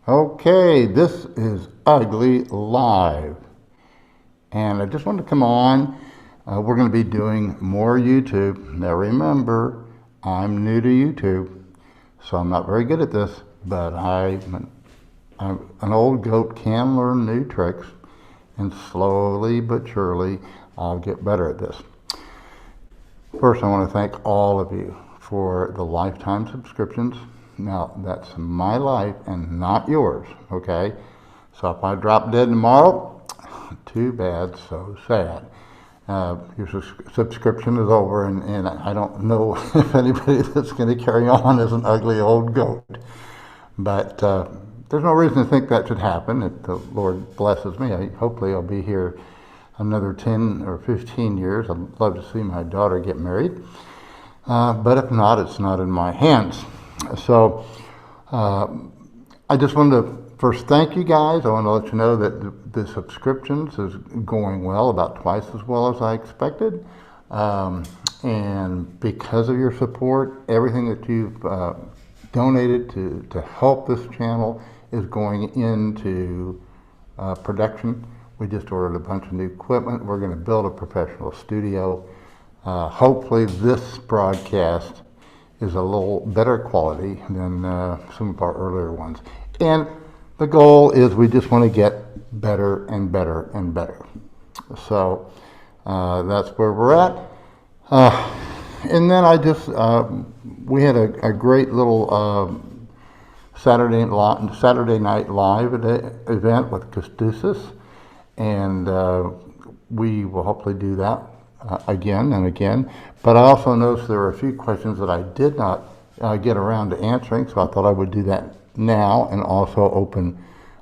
Okay, this is Ugly Live, and I just wanted to come on. We're going to be doing more YouTube. Now remember, I'm new to YouTube, so I'm not very good at this, but I'm an old goat, can learn new tricks, and slowly but surely I'll get better at this. First, I want to thank all of you for the lifetime subscriptions. Now, that's my life and not yours, okay? So if I drop dead tomorrow, too bad, so sad. Your subscription is over, and I don't know if anybody that's going to carry on is an ugly old goat. But there's no reason to think that should happen. If the Lord blesses me, hopefully I'll be here another 10 or 15 years. I'd love to see my daughter get married. But if not, it's not in my hands. So I just wanted to first thank you guys. I want to let you know that the subscriptions is going well, about twice as well as I expected. And because of your support, everything that you've donated to help this channel is going into production. We just ordered a bunch of new equipment. We're going to build a professional studio. Hopefully this broadcast is a little better quality than some of our earlier ones. And the goal is we just want to get better and better and better. So that's where we're at. And then we had a great little Saturday Night Live event with Costusis, and we will hopefully do that again and again. But I also noticed there were a few questions that I did not get around to answering, so I thought I would do that now and also open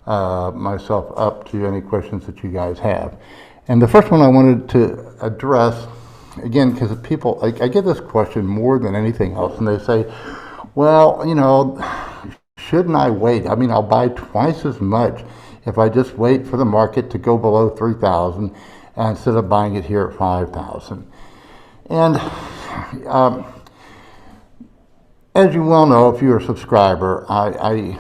myself up to any questions that you guys have. And the first one I wanted to address, again, because people, I get this question more than anything else, and they say, well, you know, shouldn't I wait? I mean, I'll buy twice as much if I just wait for the market to go below 3,000 instead of buying it here at 5,000. And as you well know, if you're a subscriber, I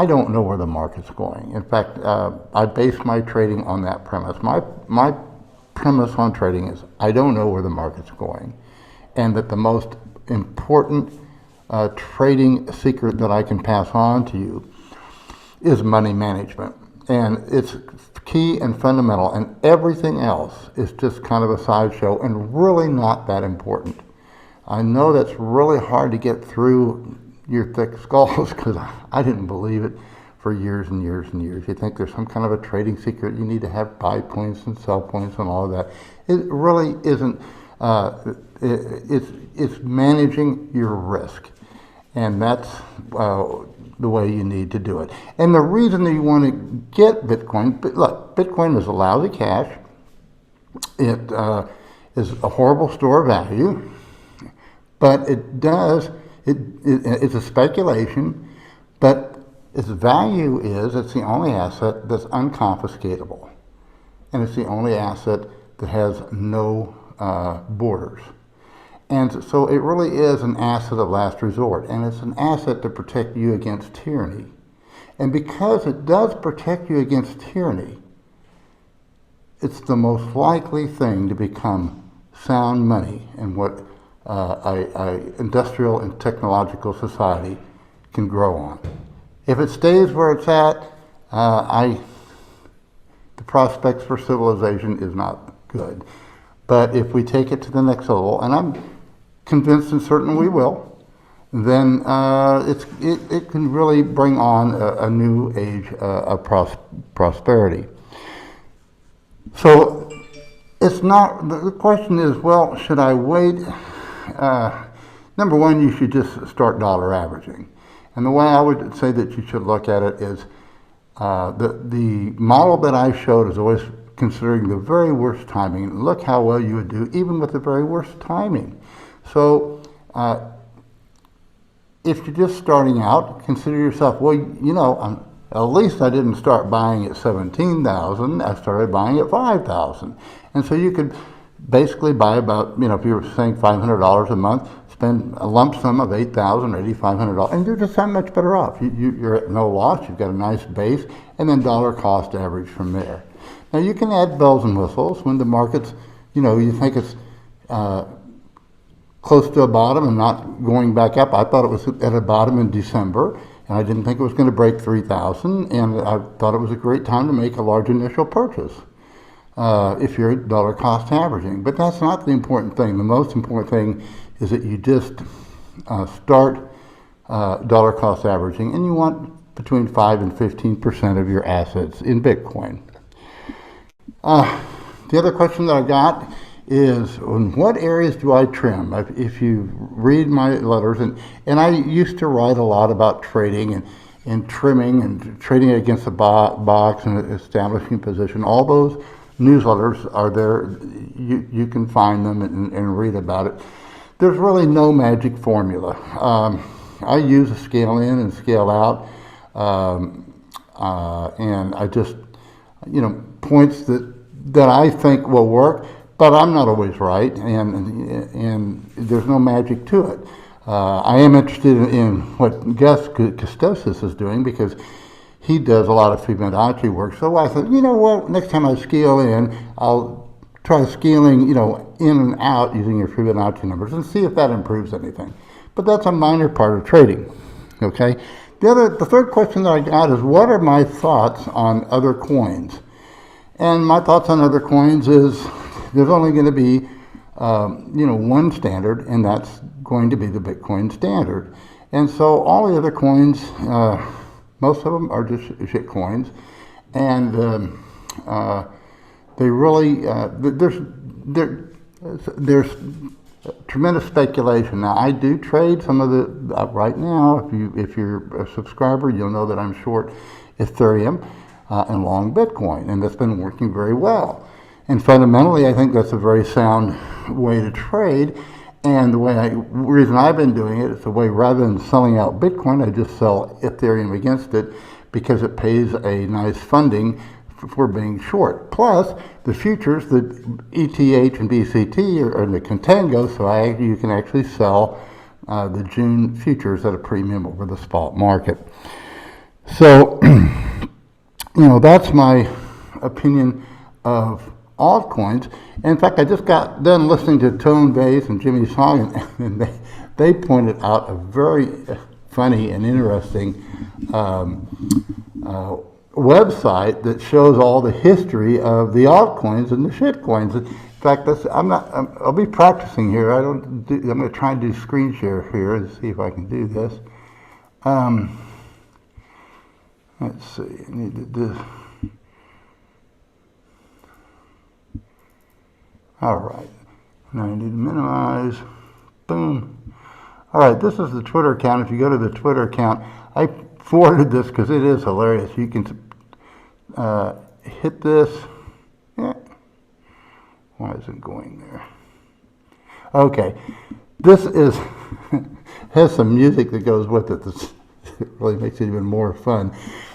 don't know where the market's going. In fact, I base my trading on that premise. My premise on trading is I don't know where the market's going, and that the most important trading secret that I can pass on to you is money management. And it's key and fundamental, and everything else is just kind of a sideshow and really not that important. I know that's really hard to get through your thick skulls because I didn't believe it for years and years and years. You think there's some kind of a trading secret. You need to have buy points and sell points and all of that. It really isn't. It's managing your risk, and that's the way you need to do it. And the reason that you want to get Bitcoin, look, Bitcoin is a lousy cash. It is a horrible store of value, but it's a speculation, but its value is it's the only asset that's unconfiscatable, and it's the only asset that has no borders. And so it really is an asset of last resort, and it's an asset to protect you against tyranny. And because it does protect you against tyranny, it's the most likely thing to become sound money in what an industrial and technological society can grow on. If it stays where it's at, the prospects for civilization is not good. But if we take it to the next level, and I'm convinced and certain we will, then it can really bring on a new age of prosperity. So it's not, the question is, well, should I wait? Number one, you should just start dollar averaging. And the way I would say that you should look at it is the model that I showed is always considering the very worst timing. Look how well you would do even with the very worst timing. So if you're just starting out, consider yourself, well, you know, at least I didn't start buying at 17,000, I started buying at 5,000. And so you could basically buy about, you know, if you were saying $500 a month, spend a lump sum of $8,000 or $8,500, and you're just that much better off. You're at no loss. You've got a nice base, and then dollar cost average from there. Now you can add bells and whistles when the market's, you think it's close to a bottom and not going back up. I thought it was at a bottom in December, and I didn't think it was going to break 3,000, and I thought it was a great time to make a large initial purchase if you're dollar cost averaging. But that's not the important thing. The most important thing is that you just start dollar cost averaging, and you want between 5 and 15% of your assets in Bitcoin. The other question that I got is, in what areas do I trim? If you read my letters, and I used to write a lot about trading and trimming and trading against the box and establishing position. All those newsletters are there. You can find them and read about it. There's really no magic formula. I use a scale in and scale out, and I just, points that I think will work, but I'm not always right, and there's no magic to it. I am interested in what Gus Kostos is doing, because he does a lot of Fibonacci work. So I thought, what, next time I scale in, I'll try scaling, in and out using your Fibonacci numbers and see if that improves anything. But that's a minor part of trading, okay? The third question that I got is, what are my thoughts on other coins? And my thoughts on other coins is there's only going to be, one standard, and that's going to be the Bitcoin standard. And so all the other coins, most of them are just shit coins, and they really there's tremendous speculation. Now I do trade some of the right now. If you're a subscriber, you'll know that I'm short Ethereum and long Bitcoin, and that's been working very well. And fundamentally, I think that's a very sound way to trade. And the reason I've been doing it is the way, rather than selling out Bitcoin, I just sell Ethereum against it, because it pays a nice funding for being short. Plus, the futures, the ETH and BCT are the contango, so you can actually sell the June futures at a premium over the spot market. So, that's my opinion of altcoins. In fact, I just got done listening to Tone Vays and Jimmy Song, and they pointed out a very funny and interesting website that shows all the history of the altcoins and the shitcoins. In fact, I'll be practicing here. I'm going to try and do screen share here and see if I can do this. Let's see. I need to do. All right. Now I need to minimize. Boom. All right. This is the Twitter account. If you go to the Twitter account, I forwarded this because it is hilarious. You can hit this. Yeah. Why isn't it going there? Okay. This is has some music that goes with it. It really makes it even more fun.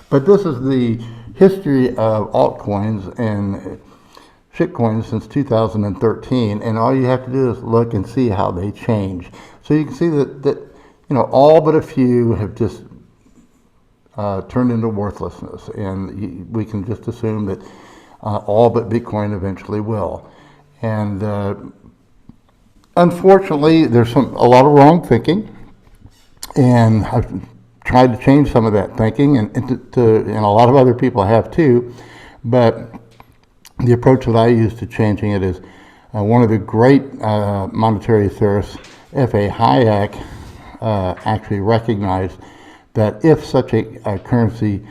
But this is the history of altcoins and shitcoins since 2013, and all you have to do is look and see how they change. So you can see that all but a few have just turned into worthlessness, and we can just assume that all but Bitcoin eventually will. And unfortunately, there's a lot of wrong thinking, and I've tried to change some of that thinking, and a lot of other people have too, but the approach that I use to changing it is one of the great monetary theorists, F.A. Hayek, actually recognized that if such a currency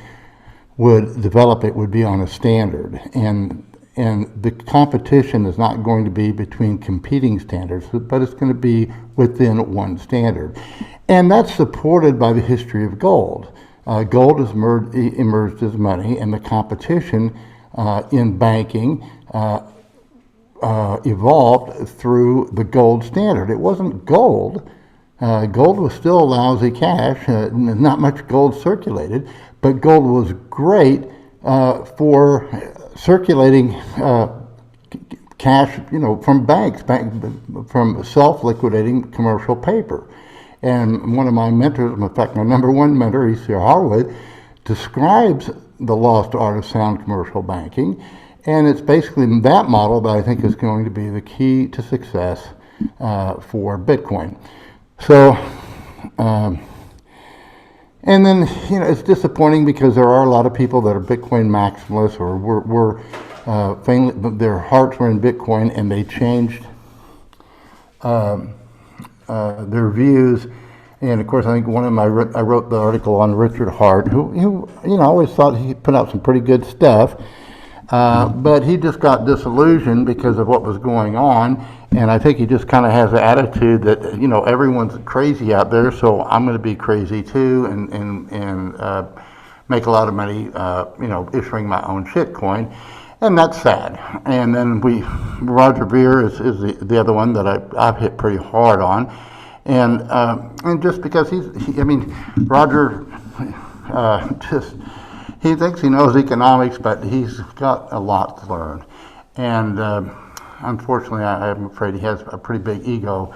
would develop, it would be on a standard. And the competition is not going to be between competing standards, but it's going to be within one standard. And that's supported by the history of gold. Gold has emerged as money, and the competition in banking evolved through the gold standard. It wasn't gold. Gold was still lousy cash, not much gold circulated, but gold was great for circulating cash, from banks, from self-liquidating commercial paper. And one of my mentors, in fact, my number one mentor, E.C. Harwood, describes the lost art of sound commercial banking. And it's basically that model that I think is going to be the key to success for Bitcoin. So, and then, it's disappointing because there are a lot of people that are Bitcoin maximalists, or their hearts were in Bitcoin and they changed their views. And of course, I think one of them, I wrote the article on Richard Hart, who I always thought he put out some pretty good stuff. But he just got disillusioned because of what was going on, and I think he just kind of has the attitude that everyone's crazy out there, so I'm going to be crazy too, and make a lot of money, issuing my own shitcoin, and that's sad. And then Roger Ver is the other one that I've hit pretty hard on, and just because Roger just. He thinks he knows economics, but he's got a lot to learn. And unfortunately, I'm afraid he has a pretty big ego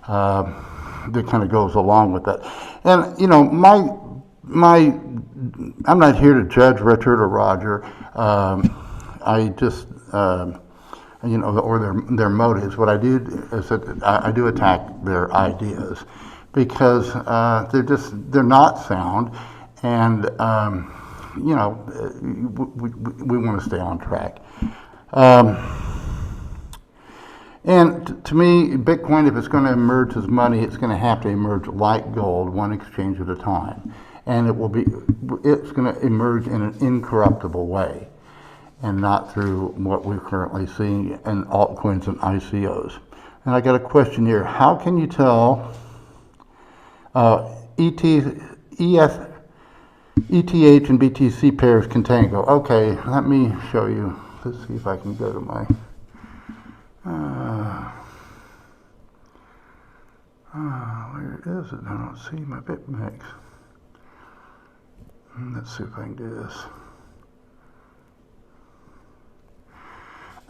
that kind of goes along with that. And, I'm not here to judge Richard or Roger. I just, or their motives. What I do is that I do attack their ideas because they're not sound. And, we want to stay on track. And to me, Bitcoin, if it's going to emerge as money, it's going to have to emerge like gold, one exchange at a time. And it's going to emerge in an incorruptible way, and not through what we're currently seeing in altcoins and ICOs. And I got a question here. How can you tell ETH and BTC pairs contango? Okay, let me show you. Let's see if I can go to my where is it? I don't see my BitMEX. Let's see if I can do this.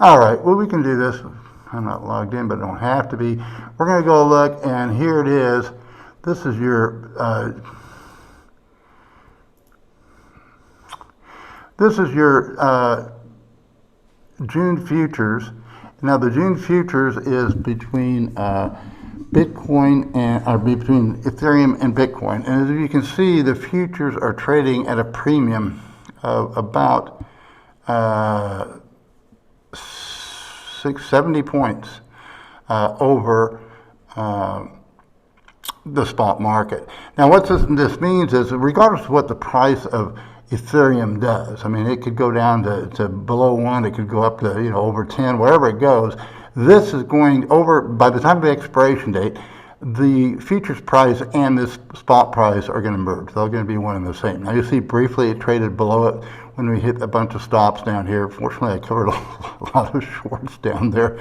All right, well, we can do this. I'm not logged in, but I don't have to be. We're going to go look, and here it is. This is your June futures. Now the June futures is between between Ethereum and Bitcoin. And as you can see, the futures are trading at a premium of about 70 points over the spot market. Now what this means is, regardless of what the price of Ethereum does, it could go down to below 1, it could go up to over 10, wherever it goes. This is going over, by the time of the expiration date, the futures price and this spot price are going to merge. They're going to be one and the same. Now you see briefly it traded below it when we hit a bunch of stops down here. Fortunately, I covered a lot of shorts down there,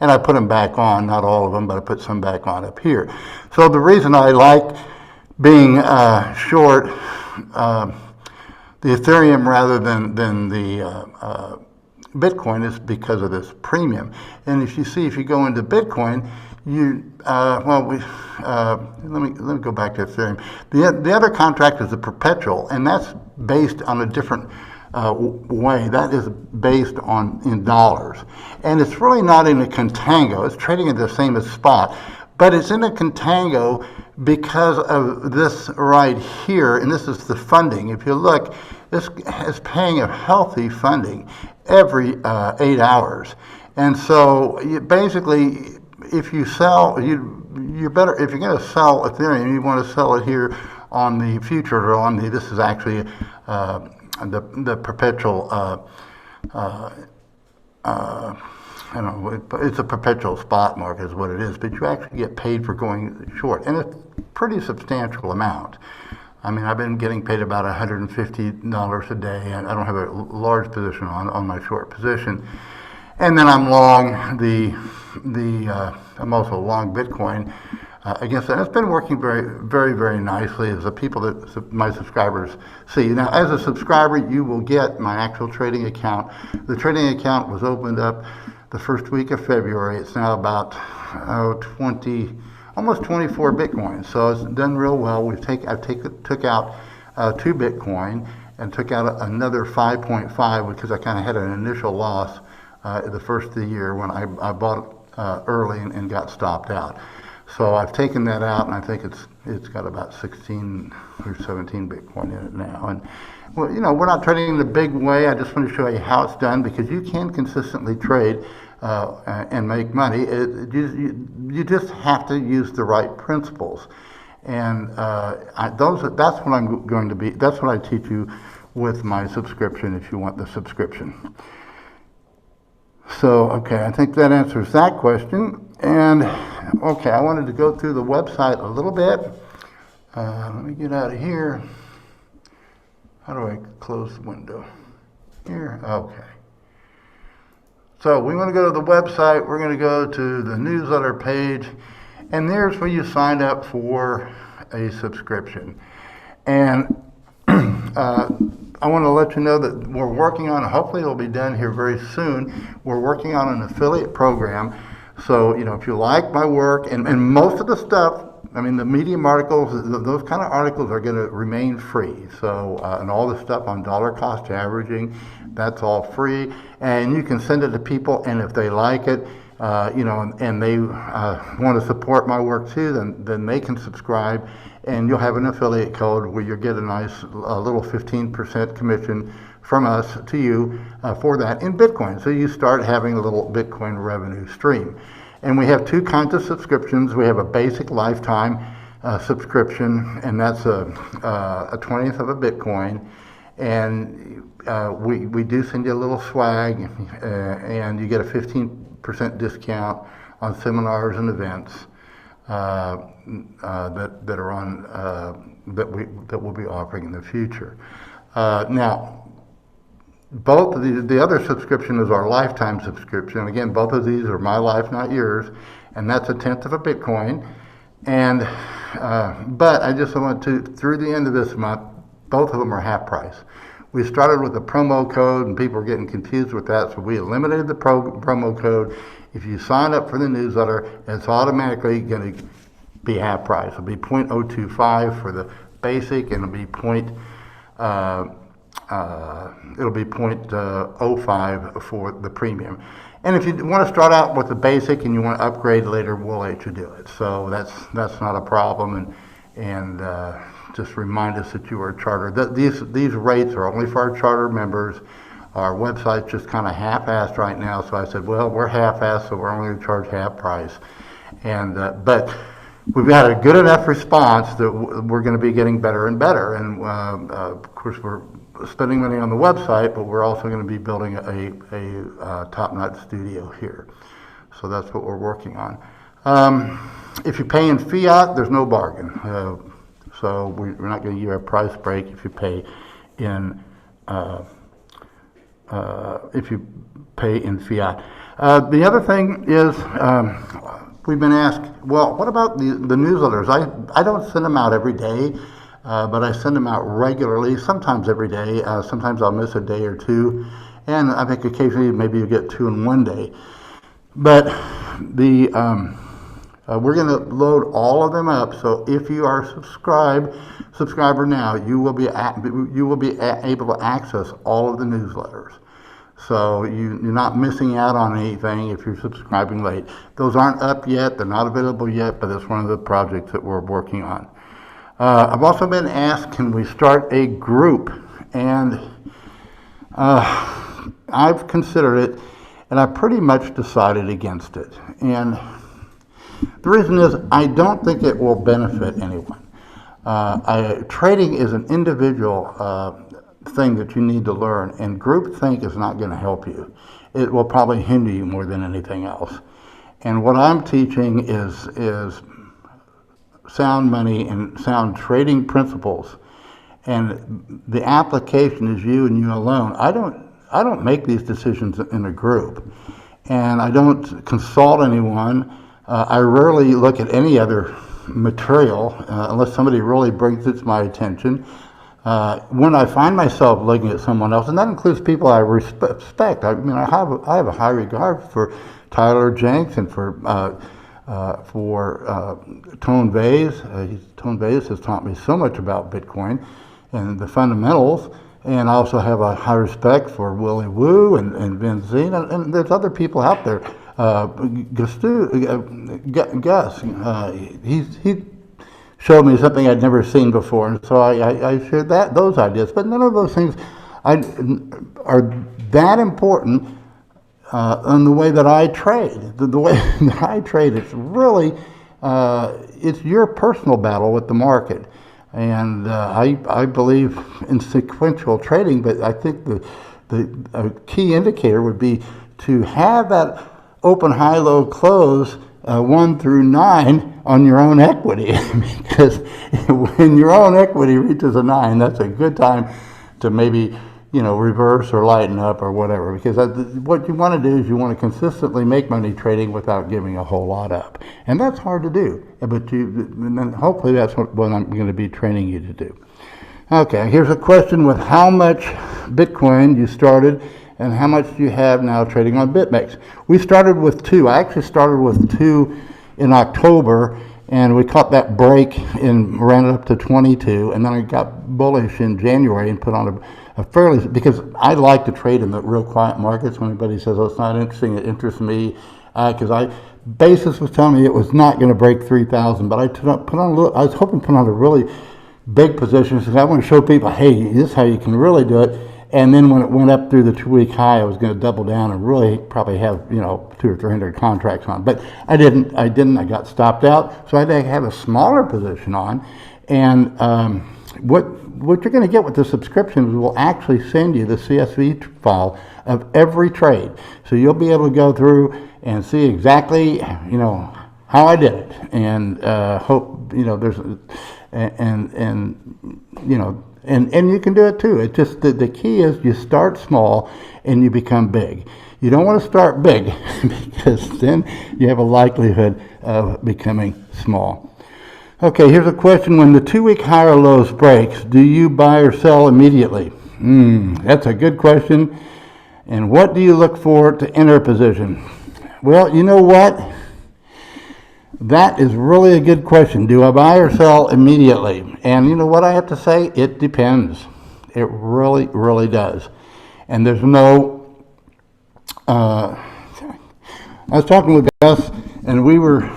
and I put them back on, not all of them, but I put some back on up here. So the reason I like being short the Ethereum rather than the Bitcoin is because of this premium. And if you go into Bitcoin, let me go back to Ethereum. The other contract is a perpetual, and that's based on a different way. That is based in dollars, and it's really not in a contango. It's trading at the same as spot, but it's in a contango because of this right here, and this is the funding. If you look, this is paying a healthy funding every 8 hours. And so basically, if you sell, you're better, if you're going to sell Ethereum, you want to sell it here on the future or on the, this is actually the perpetual, I don't know, it's a perpetual spot market is what it is, but you actually get paid for going short, and it's a pretty substantial amount. I've been getting paid about $150 a day, and I don't have a large position on my short position. And then I'm long I'm also long Bitcoin against that. It's been working very, very, very nicely, as the people that my subscribers see. Now, as a subscriber, you will get my actual trading account. The trading account was opened up. the first week of February. It's now about almost 24 Bitcoin. So it's done real well. I took out 2 Bitcoin and took out another 5.5 because I kind of had an initial loss the first of the year when I bought early and got stopped out. So I've taken that out, and I think it's got about 16 or 17 Bitcoin in it now. And well, we're not trading in the big way. I just want to show you how it's done, because you can consistently trade and make money. You just have to use the right principles, and that's what I'm going to be. That's what I teach you with my subscription, if you want the subscription. So, okay, I think that answers that question. And, okay, I wanted to go through the website a little bit. Let me get out of here. How do I close the window? Here, okay. So we want to go to the website. We're going to go to the newsletter page. And there's where you sign up for a subscription. And I want to let you know that we're working on, hopefully it'll be done here very soon, we're working on an affiliate program. So, if you like my work, and most of the stuff, the Medium articles, those kind of articles are going to remain free. So, and all the stuff on dollar cost averaging, that's all free. And you can send it to people, and if they like it, and they want to support my work too, then they can subscribe, and you'll have an affiliate code where you'll get a nice little 15% commission from us to you for that in Bitcoin. So you start having a little Bitcoin revenue stream. And we have 2 kinds of subscriptions. We have a basic lifetime subscription, and that's a 20th of a Bitcoin. And we do send you a little swag, and you get a 15% discount on seminars and events that are on that we'll be offering in the future. Now, both of the other subscription is our lifetime subscription. Again, both of these are my life, not yours, and that's a 1/10 of a Bitcoin. And but I just want to, through the end of this month, both of them are half price. We started with a promo code, and people are getting confused with that, so we eliminated the promo code. If you sign up for the newsletter, it's automatically going to be half price. It'll be 0.025 for the basic, and it'll be 0.05 for the premium. And if you want to start out with the basic and you want to upgrade later, we'll let you do it. So that's not a problem. And just remind us that you are a charter. These rates are only for our charter members. Our website's just kind of half-assed right now, so I said, well, we're half-assed, so we're only going to charge half price. And but we've had a good enough response that we're going to be getting better and better. And of course, we're spending money on the website, but we're also going to be building a top-notch studio here. So that's what we're working on. If you pay in fiat, there's no bargain. So we're not going to give you a price break if you pay in fiat. The other thing is we've been asked, well, what about the newsletters? I don't send them out every day, but I send them out regularly, sometimes every day. Sometimes I'll miss a day or two, and I think occasionally maybe you get 2 in one day. But we're going to load all of them up. So if you are a subscriber now, you will be able to access all of the newsletters. So you're not missing out on anything if you're subscribing late. Those aren't up yet; they're not available yet, but it's one of the projects that we're working on. I've also been asked, can we start a group? And I've considered it, and I pretty much decided against it. And the reason is I don't think it will benefit anyone. Trading is an individual thing that you need to learn, and groupthink is not going to help you. It will probably hinder you more than anything else. And what I'm teaching is sound money and sound trading principles, and the application is you and you alone. I don't make these decisions in a group, and I don't consult anyone. I rarely look at any other material unless somebody really brings it to my attention. when I find myself looking at someone else, and that includes people I respect. I mean, I have a high regard for Tyler Jenks and for Tone Vays. Tone Vays has taught me so much about Bitcoin and the fundamentals. And I also have a high respect for Willie Wu and Vince Zine, and there's other people out there. Gus, he showed me something I'd never seen before, and so I shared those ideas. But none of those things are that important in the way that I trade. The way that I trade, it's really it's your personal battle with the market. And I believe in sequential trading, but I think the key indicator would be to have that open, high, low, close 1 through 9 on your own equity. Because when your own equity reaches a 9, that's a good time to maybe reverse or lighten up or whatever. Because what you want to do is you want to consistently make money trading without giving a whole lot up. And that's hard to do. But and then hopefully that's what I'm going to be training you to do. Okay, here's a question with how much Bitcoin you started and how much do you have now trading on BitMEX. We started with 2. I actually started with 2 in October, and we caught that break and ran it up to 22, and then I got bullish in January and put on a fairly, because I like to trade in the real quiet markets. When anybody says, oh, it's not interesting, it interests me, because Basis was telling me it was not going to break 3,000, but I put on a little, I was hoping to put on a really big position, because I want to show people, hey, this is how you can really do it. And then when it went up through the 2-week high, I was going to double down and really probably have 200 or 300 contracts on. But I didn't. I got stopped out, so I had to have a smaller position on. And what you're going to get with the subscriptions is we'll actually send you the CSV file of every trade, so you'll be able to go through and see exactly how I did it, and hope there's and you can do it too. It's just the key is you start small and you become big. You don't want to start big because then you have a likelihood of becoming small. Okay, here's a question. When the 2-week high or lows breaks, do you buy or sell immediately? That's a good question. And what do you look for to enter a position? Well, you know what? That is really a good question. Do I buy or sell immediately? And you know what I have to say? It depends. It really, really does. And there's no... I was talking with Gus, and we were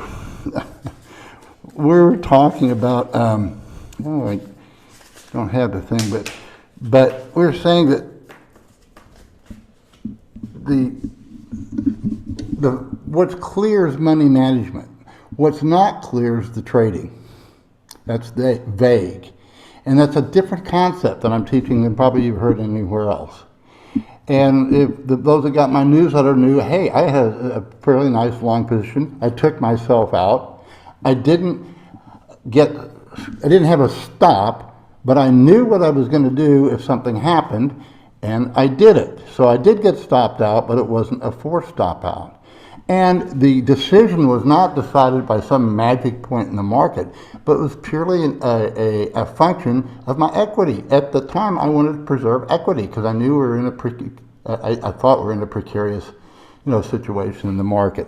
talking about... I don't have the thing, but we were saying that what's clear is money management. What's not clear is the trading. That's vague. And that's a different concept that I'm teaching than probably you've heard anywhere else. And if those that got my newsletter knew, hey, I had a fairly nice long position. I took myself out. I didn't have a stop, but I knew what I was going to do if something happened, and I did it. So I did get stopped out, but it wasn't a forced stop out. And the decision was not decided by some magic point in the market, but it was purely a function of my equity. At the time, I wanted to preserve equity because I knew we were in I thought we were in a precarious, situation in the market.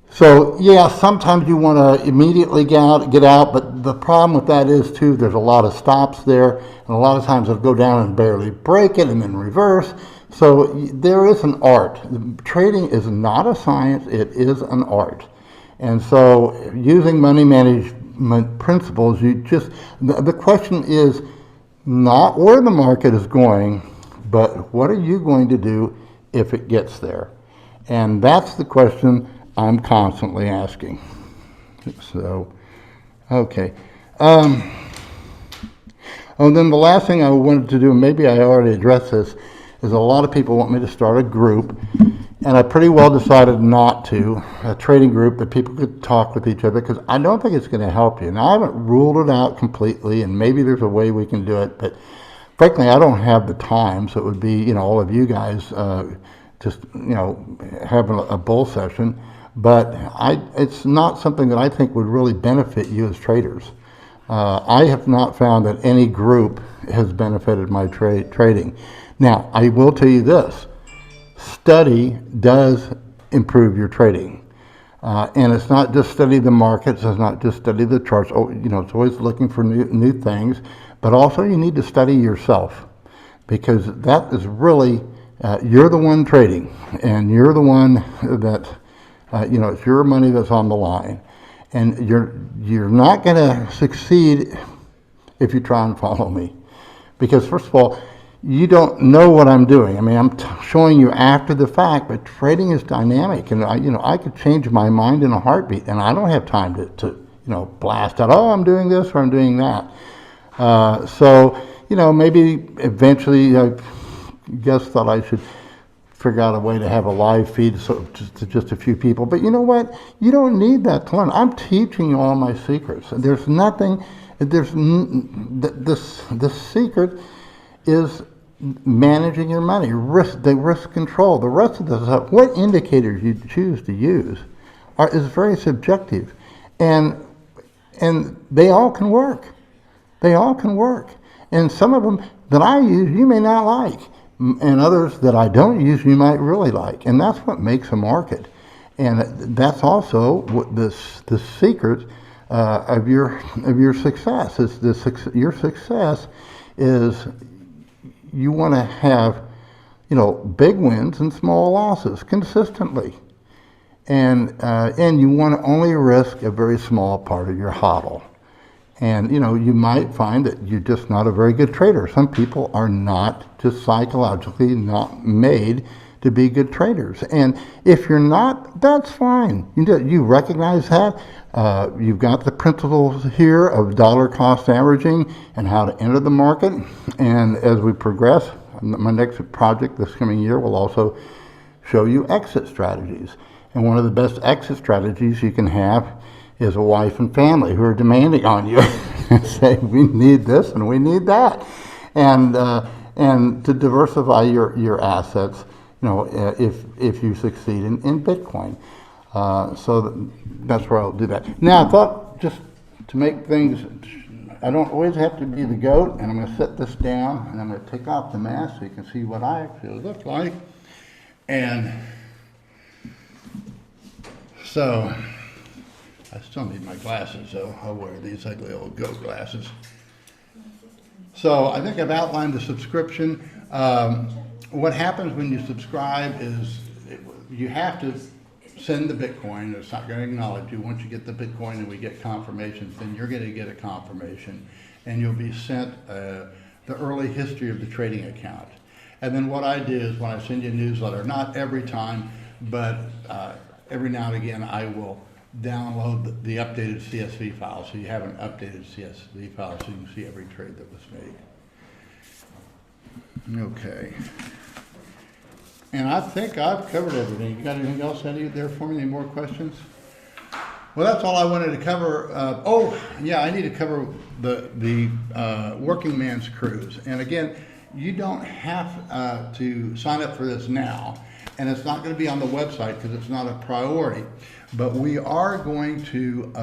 So yeah, sometimes you want to immediately get out, but the problem with that is too, there's a lot of stops there, and a lot of times it'll go down and barely break it and then reverse. So there is an art. Trading is not a science, it is an art. And so using money management principles, the question is not where the market is going, but what are you going to do if it gets there? And that's the question I'm constantly asking. So, okay. Then the last thing I wanted to do, maybe I already addressed this, is a lot of people want me to start a group, and I pretty well decided not to, a trading group that people could talk with each other, because I don't think it's going to help you. Now, I haven't ruled it out completely, and maybe there's a way we can do it, but frankly, I don't have the time, so it would be, all of you guys just, having a bull session, but it's not something that I think would really benefit you as traders. I have not found that any group has benefited my trading. Now, I will tell you this, study does improve your trading. And it's not just study the markets, it's not just study the charts. Oh, you know, it's always looking for new things, but also you need to study yourself, because that is really, you're the one trading, and you're the one that, you know, it's your money that's on the line. And you're not going to succeed if you try and follow me, because first of all, you don't know what I'm doing. I mean, I'm showing you after the fact, but trading is dynamic, and I could change my mind in a heartbeat, and I don't have time to blast out, oh, I'm doing this or I'm doing that. So maybe eventually I guess thought I should figure out a way to have a live feed to just a few people. But you know what? You don't need that to learn. I'm teaching you all my secrets. There's nothing. The secret is managing your money, the risk control. The rest of the stuff, what indicators you choose to use, is very subjective, and they all can work. They all can work, and some of them that I use you may not like, and others that I don't use you might really like, and that's what makes a market, and that's also what the secret of your success is. Your success is, you want to have big wins and small losses consistently, and you want to only risk a very small part of your hodl. And you might find that you're just not a very good trader. Some people are not, just psychologically not made to be good traders. And if you're not, that's fine. You recognize that. You've got the principles here of dollar cost averaging and how to enter the market. And as we progress, my next project this coming year will also show you exit strategies. And one of the best exit strategies you can have is a wife and family who are demanding on you and say, we need this and we need that. And to diversify your assets, if you succeed in Bitcoin. So that's where I'll do that. Now, I thought, just to make things, I don't always have to be the goat, and I'm going to set this down, and I'm going to take off the mask so you can see what I actually look like. And so, I still need my glasses, so I'll wear these ugly old goat glasses. So I think I've outlined the subscription. What happens when you subscribe is you have to send the Bitcoin. It's not going to acknowledge you. Once you get the Bitcoin and we get confirmations, then you're going to get a confirmation, and you'll be sent the early history of the trading account. And then what I do is, when I send you a newsletter, not every time, but every now and again, I will download the updated CSV file, so you have an updated CSV file so you can see every trade that was made. Okay. And I think I've covered everything. You got anything else there for me? Any more questions? Well, that's all I wanted to cover. I need to cover the Working Man's Cruise. And again, you don't have to sign up for this now, and it's not going to be on the website because it's not a priority. But we are going to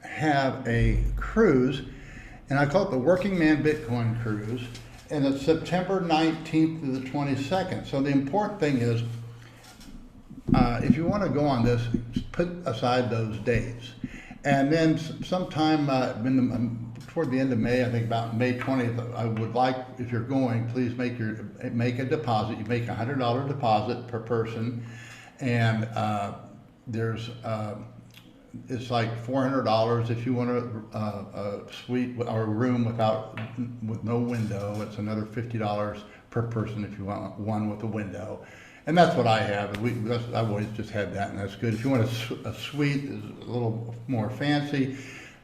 have a cruise, and I call it the Working Man Bitcoin Cruise, and it's September 19th to the 22nd. So the important thing is, if you want to go on this, put aside those dates. And then sometime toward the end of May, I think about May 20th, I would like, if you're going, please make a deposit. You make a $100 deposit per person, and there's it's like $400 if you want a suite or a room with no window. It's another $50 per person if you want one with a window, and that's what I have. I've always just had that, and that's good. If you want a suite that's a little more fancy,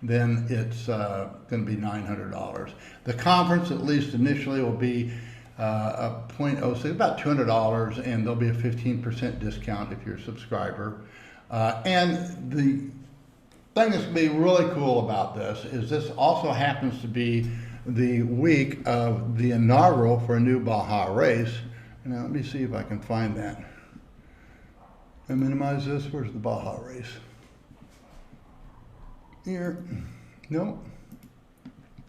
then it's going to be $900. The conference, at least initially, will be a 0.06, about $200, and there'll be a 15% discount if you're a subscriber. And the thing that's going to be really cool about this also happens to be the week of the inaugural for a new Baja race. Now let me see if I can find that. I minimize this. Where's the Baja race? Here. No.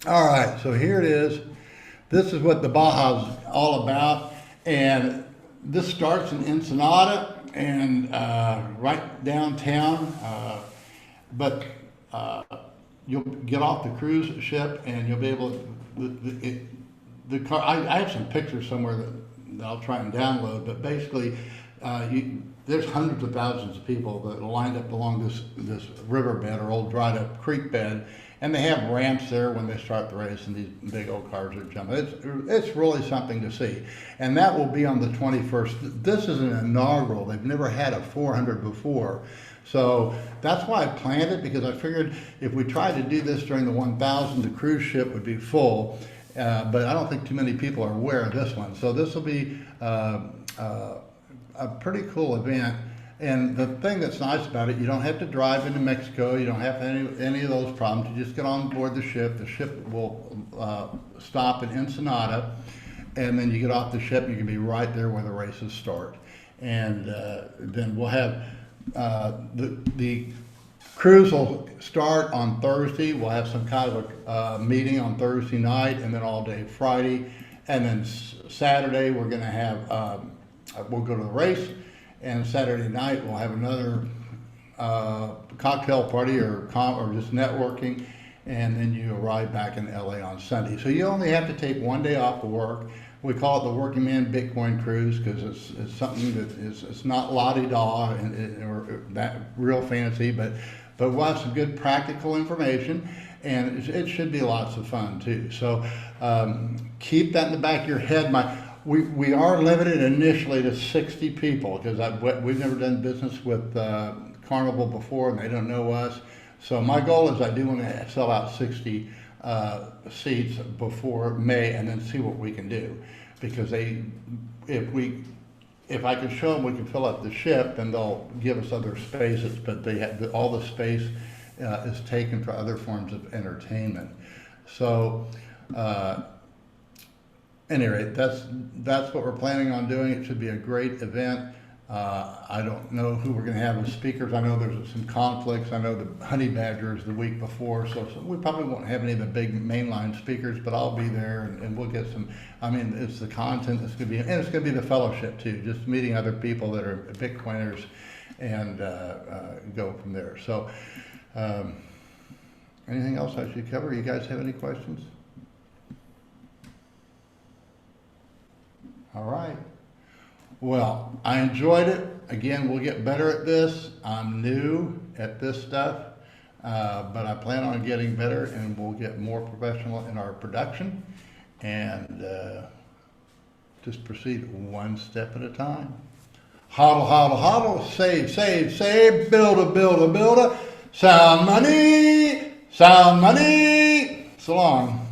All right, so here it is. This is what the Baja's all about, and this starts in Ensenada and right downtown. But you'll get off the cruise ship, and you'll be able to, the car. I have some pictures somewhere that I'll try and download, but basically, there's hundreds of thousands of people that are lined up along this riverbed or old dried up creek bed, and they have ramps there when they start the race, and these big old cars are jumping. It's really something to see, and that will be on the 21st. This is an inaugural. They've never had a 400 before. So that's why I planned it, because I figured if we tried to do this during the 1000, the cruise ship would be full. But I don't think too many people are aware of this one. So this will be a pretty cool event. And the thing that's nice about it, you don't have to drive into Mexico. You don't have any of those problems. You just get on board the ship. The ship will stop in Ensenada, and then you get off the ship and you can be right there where the races start. And then we'll have the cruise will start on Thursday. We'll have some kind of a meeting on Thursday night, and then all day Friday. And then Saturday we're going to have, we'll go to the race, and Saturday night we'll have another cocktail party or just networking, and then you arrive back in LA on Sunday. So you only have to take one day off of work. We call it the Working Man Bitcoin Cruise because it's something that it's not la-di-da or that real fancy, but we'll have some good practical information, and it should be lots of fun too. So keep that in the back of your head. We are limited initially to 60 people because we've never done business with Carnival before, and they don't know us. So my goal is I do want to sell out 60 seats before May, and then see what we can do. Because if I can show them we can fill up the ship, then they'll give us other spaces. But all the space is taken for other forms of entertainment. So, anyway, that's what we're planning on doing. It should be a great event. I don't know who we're going to have as speakers. I know there's some conflicts. I know the Honey Badger is the week before, so we probably won't have any of the big mainline speakers, but I'll be there, and we'll get some. I mean, it's the content that's going to be, and it's going to be the fellowship too, just meeting other people that are Bitcoiners, and go from there. So, anything else I should cover? You guys have any questions? All right. Well, I enjoyed it. Again, we'll get better at this. I'm new at this stuff, but I plan on getting better, and we'll get more professional in our production, and just proceed one step at a time. Hodl, hodl, hodl, save, save, save, builder, builder, builder, sound money, so long.